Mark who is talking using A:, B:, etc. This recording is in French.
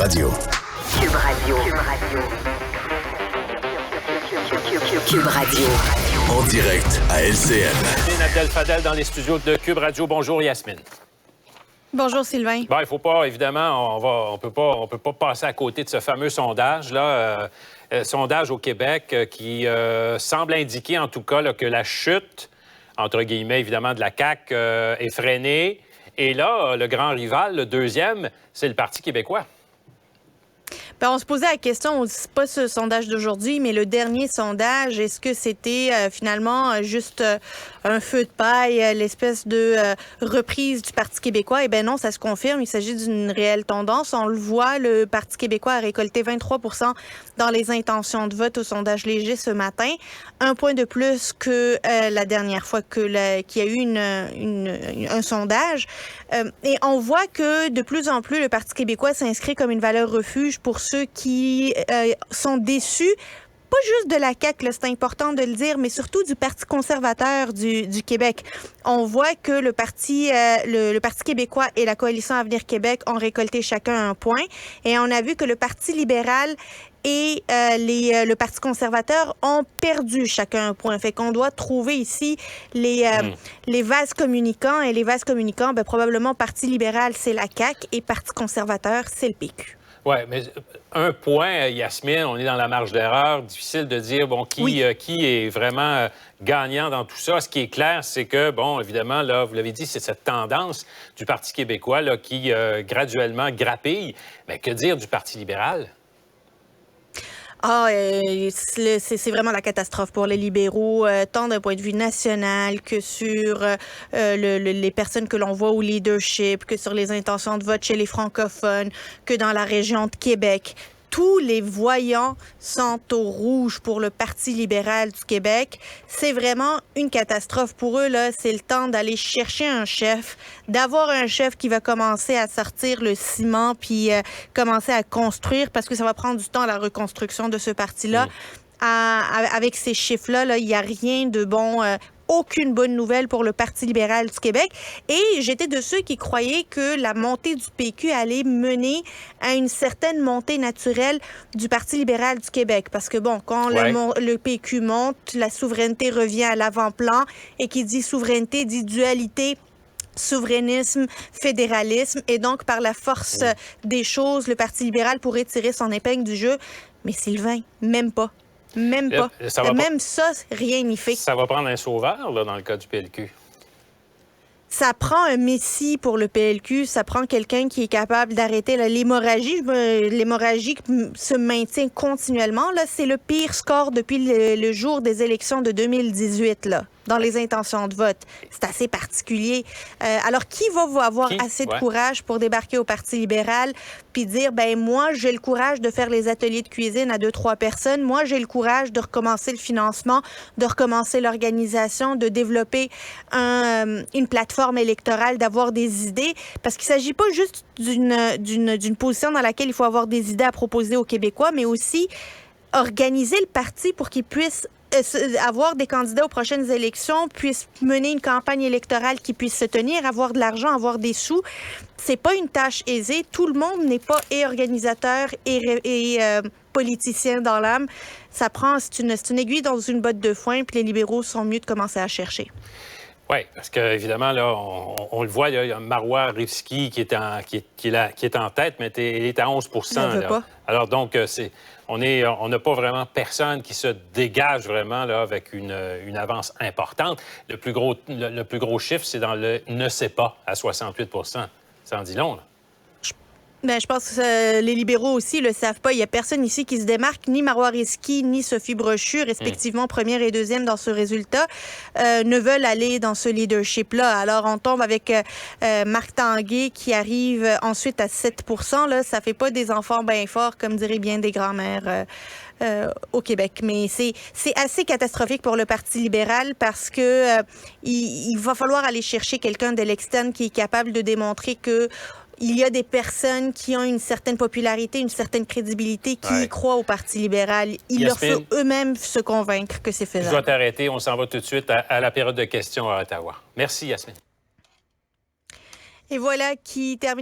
A: Radio.
B: Cube Radio. Cube Radio.
A: En direct à LCN.
C: Yasmine Abdel-Fadel dans les studios de Cube Radio. Bonjour Yasmine.
D: Bonjour Sylvain.
C: Bon, il faut pas, évidemment, on peut pas passer à côté de ce fameux sondage-là. Sondage au Québec qui semble indiquer en tout cas là, que la chute, entre guillemets, évidemment, de la CAQ est freinée. Et là, le grand rival, le deuxième, c'est le Parti québécois.
D: Bien, on se posait la question, c'est pas ce sondage d'aujourd'hui, mais le dernier sondage, est-ce que c'était finalement juste un feu de paille, l'espèce de reprise du Parti québécois? Eh bien non, ça se confirme, il s'agit d'une réelle tendance. On le voit, le Parti québécois a récolté 23 % dans les intentions de vote au sondage léger ce matin. Un point de plus que la dernière fois qu'il y a eu un sondage. Et on voit que de plus en plus, le Parti québécois s'inscrit comme une valeur refuge pour ceux qui sont déçus, pas juste de la CAQ, là, c'est important de le dire, mais surtout du Parti conservateur du Québec. On voit que le Parti québécois et la Coalition Avenir Québec ont récolté chacun un point. Et on a vu que le Parti libéral et le Parti conservateur ont perdu chacun un point. Fait qu'on doit trouver ici les vases communicants. Et les vases communicants, ben, probablement Parti libéral, c'est la CAQ et Parti conservateur, c'est le PQ.
C: Oui, mais un point, Yasmine, on est dans la marge d'erreur. Difficile de dire, bon, qui est vraiment gagnant dans tout ça. Ce qui est clair, c'est que, bon, évidemment, là, vous l'avez dit, c'est cette tendance du Parti québécois là, qui graduellement grappille. Mais que dire du Parti libéral?
D: C'est vraiment la catastrophe pour les libéraux, tant d'un point de vue national que sur les personnes que l'on voit au leadership, que sur les intentions de vote chez les francophones, que dans la région de Québec. Tous les voyants sont au rouge pour le Parti libéral du Québec. C'est vraiment une catastrophe pour eux, là. C'est le temps d'aller chercher un chef, d'avoir un chef qui va commencer à sortir le ciment puis commencer à construire parce que ça va prendre du temps la reconstruction de ce parti-là. Avec ces chiffres-là, il n'y a rien de bon... aucune bonne nouvelle pour le Parti libéral du Québec. Et j'étais de ceux qui croyaient que la montée du PQ allait mener à une certaine montée naturelle du Parti libéral du Québec. Parce que, bon, quand le PQ monte, la souveraineté revient à l'avant-plan. Et qui dit souveraineté dit dualité, souverainisme, fédéralisme. Et donc, par la force des choses, le Parti libéral pourrait tirer son épingle du jeu. Mais Sylvain, même pas. Même pas. Même ça, rien n'y fait.
C: Ça va prendre un sauveur, là, dans le cas du PLQ.
D: Ça prend un messie pour le PLQ. Ça prend quelqu'un qui est capable d'arrêter l'hémorragie. L'hémorragie se maintient continuellement. Là, c'est le pire score depuis le jour des élections de 2018, là, dans les intentions de vote. C'est assez particulier. Alors, qui va avoir assez de courage pour débarquer au Parti libéral puis dire, ben moi, j'ai le courage de faire les ateliers de cuisine à 2-3 personnes. Moi, j'ai le courage de recommencer le financement, de recommencer l'organisation, de développer une plateforme électorale, d'avoir des idées. Parce qu'il ne s'agit pas juste d'une position dans laquelle il faut avoir des idées à proposer aux Québécois, mais aussi organiser le parti pour qu'il puisse avoir des candidats aux prochaines élections, puisse mener une campagne électorale qui puisse se tenir, avoir de l'argent, avoir des sous. C'est pas une tâche aisée. Tout le monde n'est pas organisateur et politicien dans l'âme. C'est une aiguille dans une botte de foin, puis les libéraux sont mieux de commencer à chercher.
C: Oui, parce qu'évidemment, là, on le voit, là, il y a Marois Rivski qui est en tête, mais il est à 11 %. Alors, donc, on n'a pas vraiment personne qui se dégage vraiment là, avec une avance importante. Le plus gros chiffre, c'est dans le « ne sait pas » à 68 %. Ça en dit long, là.
D: Ben, je pense que les libéraux aussi le savent pas. Il y a personne ici qui se démarque, ni Marois Risky, ni Sophie Brochu, respectivement première et deuxième dans ce résultat, ne veulent aller dans ce leadership-là. Alors, on tombe avec Marc Tanguay qui arrive ensuite à 7 % là. Ça fait pas des enfants bien forts, comme diraient bien des grands-mères au Québec. Mais c'est assez catastrophique pour le Parti libéral parce que il va falloir aller chercher quelqu'un de l'externe qui est capable de démontrer que il y a des personnes qui ont une certaine popularité, une certaine crédibilité, qui y croient au Parti libéral. Il leur faut eux-mêmes se convaincre que c'est faisable.
C: Je dois t'arrêter. On s'en va tout de suite à la période de questions à Ottawa. Merci, Yasmine.
D: Et voilà qui termine.